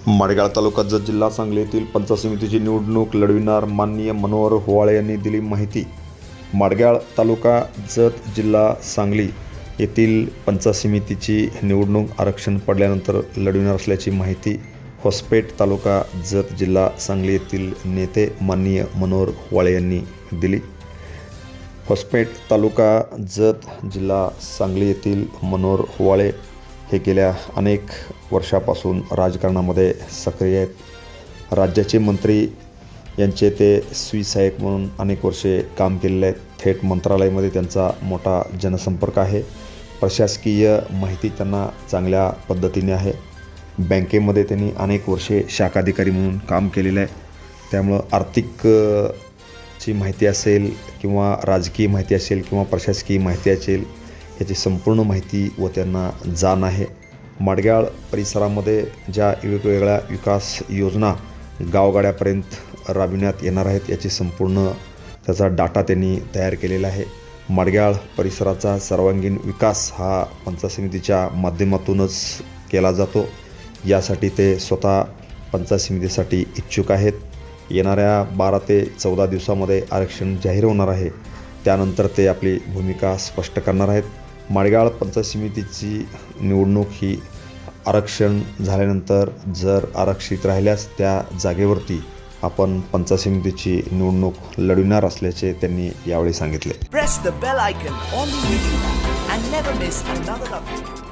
माडेगाव तालुका जत जिल्हा सांगली येथील पंचायत समितीची निवडणूक लढविणार माननीय मनोहर होवाळे यांनी दिली माहिती। माडेगाव तालुका जत जिल्हा सांगली येथील पंचायत समितीची निवडणूक आरक्षण पडल्यानंतर लढविणार असल्याची माहिती होसपेट तालुका जत जिल्हा सांगली येथील नेते माननीय मनोहर होवाळे यांनी दिली। होसपेट तालुका जत जिल्हा सांगली येथील मनोहर होवाळे हे गेल्या अनेक वर्षापासून राजकारणामध्ये सक्रिय आहेत। राज्याचे मंत्री यांचे ते स्वीसहाय्यक म्हणून अनेक वर्षे काम केलेले आहेत। थेट मंत्रालयामध्ये त्यांचा मोठा जनसंपर्क आहे। प्रशासकीय माहिती त्यांना चांगल्या पद्धतीने आहे। बँकेमध्ये त्यांनी अनेक वर्षे शाखाधिकारी म्हणून काम केलेलं आहे। त्यामुळं आर्थिक ची माहिती असेल किंवा राजकीय माहिती असेल किंवा प्रशासकीय माहिती असेल याची संपूर्ण माहिती व त्यांना जाण आहे। माडेगाव परिसरामध्ये ज्या वेगवेगळ्या विकास योजना गावगाड्यापर्यंत राबविण्यात येणार आहेत याची संपूर्ण त्याचा डाटा त्यांनी तयार केलेला आहे। माडेगाव परिसराचा सर्वांगीण विकास हा पंचायत समितीच्या माध्यमातूनच केला जातो। यासाठी ते स्वतः पंचायत समितीसाठी इच्छुक आहेत। येणाऱ्या 12 ते 14 दिवसामध्ये आरक्षण जाहीर होणार आहे। त्यानंतर ते आपली भूमिका स्पष्ट करणार आहेत। माडेगाव पंचायत समितीची निवडणूक ही आरक्षण झाल्यानंतर जर आरक्षित राहिल्यास त्या जागेवरती आपण पंचायत समितीची निवडणूक लढविणार असल्याचे त्यांनी यावेळी सांगितले। Press the bell icon on the YouTube and never miss another update.